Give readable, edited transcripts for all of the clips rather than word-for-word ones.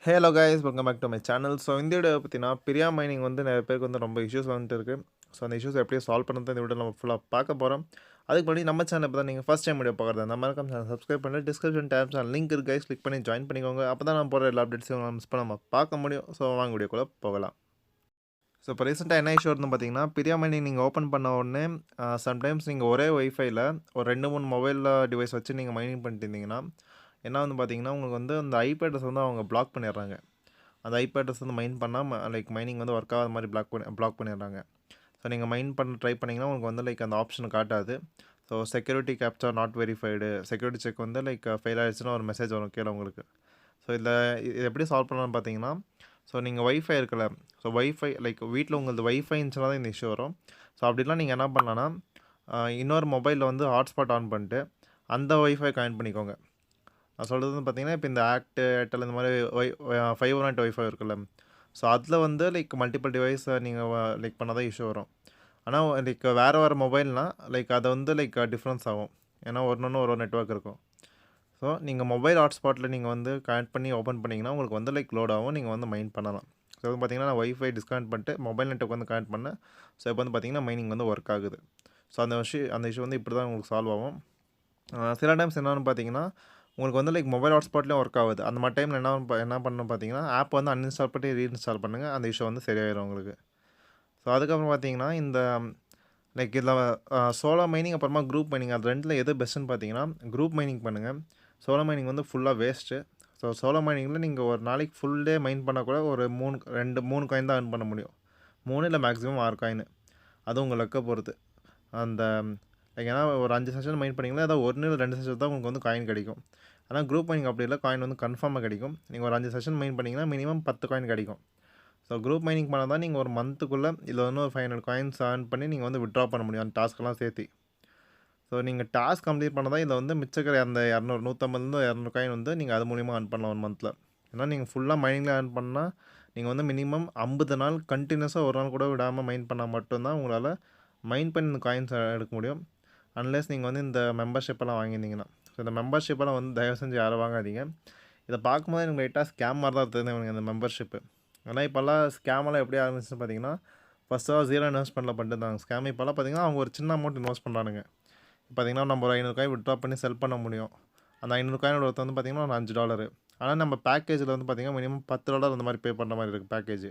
Hello guys, welcome back to my channel. So இந்த video பார்த்தீங்கன்னா பிரியா மைனிங் வந்து நிறைய பேருக்கு வந்து ரொம்ப இஷ்யூஸ் வந்துட்டு இருக்குது. ஸோ அந்த இஷ்யூஸ் எப்படியே சால்வ் பண்ணுறது இந்த வீடியோ நம்ம ஃபுல்லாக பார்க்க போகிறோம். அதுக்கு முன்னாடி நம்ம சேனல் இப்போ தான் நீங்கள் ஃபஸ்ட் டைம் வீடியோ பார்க்குறது அந்த மாதிரி சேனல் சப்ஸ்கிரைப் பண்ணி டிஸ்கிரிப்ஷன் டேப்ஸ் லிங்க் இருக்குது கைஸ், கிளிக் பண்ணி ஜாயின் பண்ணிக்கோங்க. அப்போ தான் நான் போகிற எல்லா அப்டேட்ஸையும் மிஸ் பண்ணாமல் பார்க்க முடியும். ஸோ வாங்க வீடியோக்குள்ளே போகலாம். ஸோ இப்போ ரீசெண்டாக என்ன இஷ்யூ வருதுன்னு பார்த்தீங்கன்னா, பிரியா மைனிங் நீங்கள் ஓப்பன் பண்ண உடனே சம்டைம்ஸ் நீங்கள் ஒரே ஒய்ஃபைல ஒரு 2-3 மொபைல் டிவைஸ் வச்சு நீங்கள் மைனிங் பண்ணிட்டு இருந்தீங்கன்னா என்ன வந்து பார்த்தீங்கன்னா, உங்களுக்கு வந்து அந்த ஐபி அட்ரஸ் வந்து அவங்க பிளாக் பண்ணிடுறாங்க. அந்த ஐபி அட்ரஸ் வந்து மைன் பண்ணால் மைனிங் வந்து ஒர்க் ஆகாத மாதிரி பிளாக் பண்ணிடுறாங்க. ஸோ நீங்கள் மைன் பண்ண ட்ரை பண்ணிங்கன்னா உங்களுக்கு வந்து அந்த ஆப்ஷன் காட்டாது. So security capture not verified, security check வந்து ஃபெயில் ஆகிடுச்சுன்னா ஒரு மெசேஜ் வரும் கீழே உங்களுக்கு. ஸோ இதில் இது எப்படி சால்வ் பண்ணலாம்னு பார்த்தீங்கன்னா, ஸோ நீங்கள் ஒய்ஃபை இருக்குல்ல, ஸோ ஒய்ஃபை வீட்டில் உங்களுக்கு ஒய்ஃபை இருந்துச்சுன்னா தான் இந்த இஷ்யூ வரும். ஸோ அப்படிலாம் நீங்கள் என்ன பண்ணலான்னா, இன்னொரு மொபைலில் வந்து ஹாட்ஸ்பாட் ஆன் பண்ணிட்டு அந்த ஒய்ஃபை கனெக்ட் பண்ணிக்கோங்க. நான் சொல்கிறது வந்து பார்த்தீங்கன்னா, இப்போ இந்த ஏர்டெல் இந்த மாதிரி ஃபைபர் நெட் ஒய்ஃபை இருக்குல்ல, ஸோ அதில் வந்து மல்டிபிள் டிவைஸ் நீங்கள் பண்ணால் தான் இஷ்யூ வரும். ஆனால் வேறு மொபைல்னால் அதை வந்து டிஃப்ரென்ஸ் ஆகும். ஏன்னா ஒன்று ஒரு நெட்ஒர்க் இருக்கும். ஸோ நீங்கள் மொபைல் ஹாட்ஸ்பாட்டில் நீங்கள் வந்து கனெக்ட் பண்ணி ஓப்பன் பண்ணிங்கன்னா உங்களுக்கு வந்து லோட் ஆகும், நீங்கள் வந்து மைன் பண்ணலாம். ஸோ வந்து பார்த்தீங்கன்னா நான் ஒய்ஃபை டிஸ்கனெக்ட் பண்ணிட்டு மொபைல் நெட்ஒர்க் வந்து கனெக்ட் பண்ணேன். ஸோ இப்போ வந்து பார்த்தீங்கன்னா மைனிங் வந்து ஒர்க் ஆகுது. ஸோ அந்த இஷ்யூ வந்து இப்படி தான் உங்களுக்கு சால்வ் ஆகும். சில டைம்ஸ் என்னென்னு பார்த்தீங்கன்னா, உங்களுக்கு வந்து மொபைல் ஹாட்ஸ்பாட்லேயும் ஒர்க் ஆகுது. அந்த மாதிரி டைமில் என்ன பண்ணணும் பார்த்தீங்கன்னா, ஆப் வந்து அன்இன்ஸ்டால் பண்ணி ரீஇன்ஸ்டால் பண்ணுங்கள். அந்த இஷ்யூ வந்து சரியாயிடும் உங்களுக்கு. ஸோ அதுக்கப்புறம் பார்த்தீங்கன்னா, இந்த இதில் சோலோ மைனிங் அப்புறமா குரூப் மைனிங் அது ரெண்டில் எது பெஸ்ட்டுன்னு பார்த்தீங்கன்னா, குரூப் மைனிங் பண்ணுங்கள். சோலோ மைனிங் வந்து ஃபுல்லாக வேஸ்ட்டு. ஸோ சோலோ மைனிங்கில் நீங்கள் ஒரு நாளைக்கு ஃபுல் டே மைன் பண்ணால் கூட ஒரு 3 காயின் தான் earn பண்ண முடியும். 3 இல்லை மேக்ஸிமம் 6 காயின். அதுவும் உங்கள் லக்கை பொறுத்து. அந்த ஏன்னா ஒரு 5 செஷன் மைன் பண்ணிங்கன்னா அதாவது 1 இல்லை 2 செஷன் தான் உங்களுக்கு வந்து காயின் கிடைக்கும். ஆனால் குரூப் மைனிங் அப்படி இல்லை, காயின் வந்து கன்ஃபார்மாக கிடைக்கும். நீங்கள் ஒரு 5 செஷன் மைன் பண்ணிங்கன்னா மினிமம் 10 காயின் கிடைக்கும். ஸோ குரூப் மைனிங் பண்ணால் தான் நீங்கள் ஒரு மந்த்துக்குள்ளே இதில் வந்து ஒரு 500 காயின்ஸ் earn பண்ணி நீங்கள் வந்து விட்ரா பண்ண முடியும் அந்த டாஸ்க்கெல்லாம் சேர்த்து. ஸோ நீங்கள் டாஸ்க் கம்ப்ளீட் பண்ணால் தான் இதில் வந்து மிச்சக்கிற அந்த 150-200 காயின் வந்து நீங்கள் அது மூலிமா earn பண்ணலாம் 1 மந்தில். ஏன்னா நீங்கள் ஃபுல்லாக மைனிங்கில் earn பண்ணால் நீங்கள் வந்து மினிமம் 50 நாள் கண்டினியூஸாக ஒரு நாள் கூட விடாமல் மைன் பண்ணால் மட்டும்தான் உங்களால் மைன் பண்ணி இந்த காயின்ஸ் எடுக்க முடியும். அன்லெஸ் நீங்கள் வந்து இந்த மெம்பர்ஷிப்பெல்லாம் வாங்கியிருந்தீங்கன்னா. ஸோ இந்த மெம்பர்ஷிப்பெல்லாம் வந்து தயவு செஞ்சு யாரும் வாங்காதீங்க. இதை பார்க்கும்போது எனக்கு லைட்டாக ஸ்கேம் மாதிரி தான் தெரியுது எனக்கு இந்த மெம்பர்ஷிப்பு. ஆனால் இப்போல்லாம் ஸ்கேமெல்லாம் எப்படி ஆரம்பிச்சுன்னு பார்த்தீங்கன்னா, ஃபஸ்ட்டாக 0 இன்வெஸ்ட்மெண்ட்டில் பண்ணிட்டு இருந்தாங்க ஸ்கேம். இப்போல்லாம் பார்த்தீங்கன்னா அவங்க ஒரு சின்ன அமௌண்ட் இன்வெஸ்ட் பண்ணுறானுங்க. பார்த்தீங்கன்னா நம்ம ஒரு 500 காயின் விட்ரா பண்ணி செல் பண்ண முடியும். அந்த 500 காயினோட ஒருத்தர் வந்து பார்த்தீங்கன்னா ஒரு $5. ஆனால் நம்ம பேக்கேஜில் வந்து பார்த்தீங்கன்னா மினிமம் $10 அந்த மாதிரி பே பண்ணுற மாதிரி இருக்குது பேக்கேஜ்.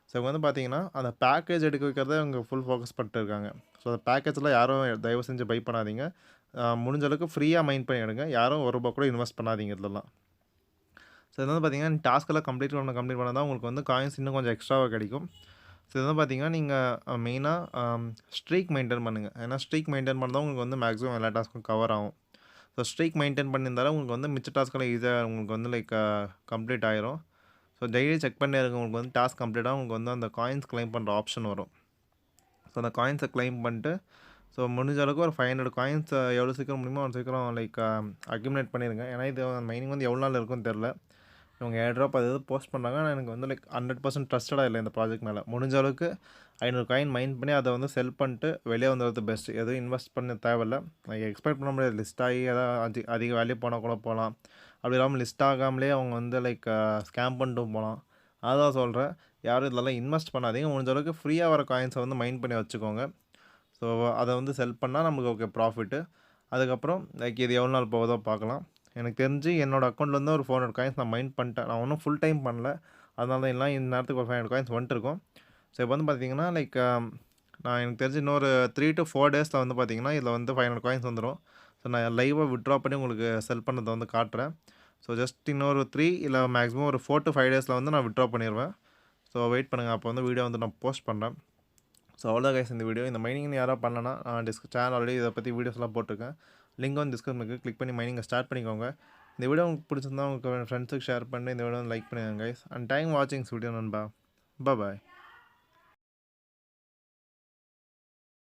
ஸோ இவங்க வந்து பார்த்தீங்கன்னா அந்த பேக்கேஜ் எடுக்க வைக்கிறத இவங்க ஃபுல் ஃபோக்கஸ் பண்ணிட்டு இருக்காங்க. ஸோ அந்த பேக்கேஜில் யாரும் தயவு செஞ்சு பை பண்ணாதீங்க. முடிஞ்ச அளவுக்கு ஃப்ரீயாக மைன் பண்ணி எடுங்க. யாரும் ₹1 கூட இன்வெஸ்ட் பண்ணாதீங்க இதெல்லாம். ஸோ இது வந்து பார்த்தீங்கன்னா டாஸ்க்கெல்லாம் கம்ப்ளீட் பண்ணால் தான் உங்களுக்கு வந்து காயின்ஸ் இன்னும் கொஞ்சம் எக்ஸ்ட்ராவாக கிடைக்கும். ஸோ இது வந்து பார்த்தீங்கன்னா நீங்கள் மெயினாக ஸ்ட்ரீக் மெயின்டைன் பண்ணுங்கள். ஏன்னா ஸ்ட்ரீக் மெயின்டைன் பண்ணால் உங்களுக்கு வந்து மேக்ஸிமம் எல்லா டாஸ்க்கும் கவர் ஆகும். ஸோ ஸ்ட்ரீக் மெயின்டைன் பண்ணியிருந்தாலும் உங்களுக்கு வந்து மிச்ச டாஸ்க்கெல்லாம் ஈஸியாக உங்களுக்கு வந்து கம்ப்ளீட் ஆயிரும். ஸோ டெய்லி செக் பண்ணி இருக்க உங்களுக்கு வந்து டாஸ்க் கம்ப்ளீட்டாக உங்களுக்கு வந்து அந்த காயின்ஸ் கிளைம் பண்ணுற ஆப்ஷன் வரும். ஸோ அந்த காயின்ஸை கிளைம் பண்ணிட்டு ஸோ முடிஞ்ச அளவுக்கு ஒரு 500 காயின்ஸ் எவ்வளோ சீக்கிரம் முடியுமோ அவ்வளோ சீக்கிரம் அக்யூமுலேட் பண்ணிடுங்க. ஏன்னா இது மைனிங் வந்து எவ்வளோ நாள் இருக்குன்னு தெரில. இவங்க ஏர்ட்ராப் அது போஸ்ட் பண்ணுறாங்க. ஆனால் எனக்கு வந்து 100% ட்ரஸ்டடாக இல்லை இந்த ப்ராஜெக்ட் மேலே. முடிஞ்ச அளவுக்கு 500 காயின் மைன் பண்ணி அதை வந்து செல் பண்ணிட்டு வெளியே வந்துடுறது பெஸ்ட். எதுவும் இன்வெஸ்ட் பண்ண தேவையில்லை. எக்ஸ்பெக்ட் பண்ண முடியாது லிஸ்ட் ஆகி ஏதாவது அதிக வேல்யூ போனால் கூட போகலாம். அப்படி இல்லாமல் லிஸ்ட் ஆகாமலே அவங்க வந்து ஸ்கேம் பண்ணிட்டு போகலாம். அதான் சொல்கிறேன், யாரும் இதெல்லாம் இன்வெஸ்ட் பண்ணாதீங்க. முடிஞ்ச அளவுக்கு ஃப்ரீயாக வர காயின்ஸை வந்து மைன் பண்ணி வச்சுக்கோங்க. ஸோ அதை வந்து செல் பண்ணால் நம்மளுக்கு ஓகே ப்ராஃபிட்டு. அதுக்கப்புறம் இது எவ்வளோ நாள் போகுதோ பார்க்கலாம். எனக்கு தெரிஞ்சு என்னோடய அக்கௌண்ட்லேருந்து ஒரு 400 காயின்ஸ் நான் மைன் பண்ணிட்டேன். நான் ஒன்றும் ஃபுல் டைம் பண்ணல. அதனால தான் எல்லாம் இந்த நேரத்துக்கு ஒரு 500 காயின்ஸ் வந்துட்டுருக்கும். ஸோ இப்போ வந்து பார்த்தீங்கன்னா நான் எனக்கு தெரிஞ்சு இன்னொரு 3 to 4 டேஸில் வந்து பார்த்தீங்கன்னா இதில் வந்து 500 காயின்ஸ் வந்துடும். ஸோ நான் லைவாக விட்ரா பண்ணி உங்களுக்கு செல் பண்ணதை வந்து காட்டுறேன். ஸோ ஜஸ்ட் இன்னொரு 3 இல்லை மேக்ஸிமம் ஒரு 4 to 5 டேஸில் வந்து நான் விட்ரா பண்ணிடுவேன். ஸோ வெயிட் பண்ணுங்கள், அப்போ வந்து வீடியோ வந்து நான் போஸ்ட் பண்ணுறேன். ஸோ அவ்வளோதான் கைஸ் இந்த வீடியோ. இந்த மைனிங்னு யாராவது பண்ணனா நான் சேனல் ஆல்ரெடி இதை பற்றி வீடியோஸ்லாம் போட்டிருக்கேன். லிங்க் வந்து டிஸ்கிரிப்ஷனுக்கு கிளிக் பண்ணி மைனிங்கை ஸ்டார்ட் பண்ணிக்கோங்க. இந்த வீடியோ உங்களுக்கு பிடிச்சிருந்தா உங்கள் ஃப்ரெண்ட்ஸுக்கு ஷேர் பண்ணி இந்த வீடியோ லைக் பண்ணுங்க கைஸ். அண்ட் டைம் வாட்சிங்ஸ் வீடியோ நண்பா. பாய்.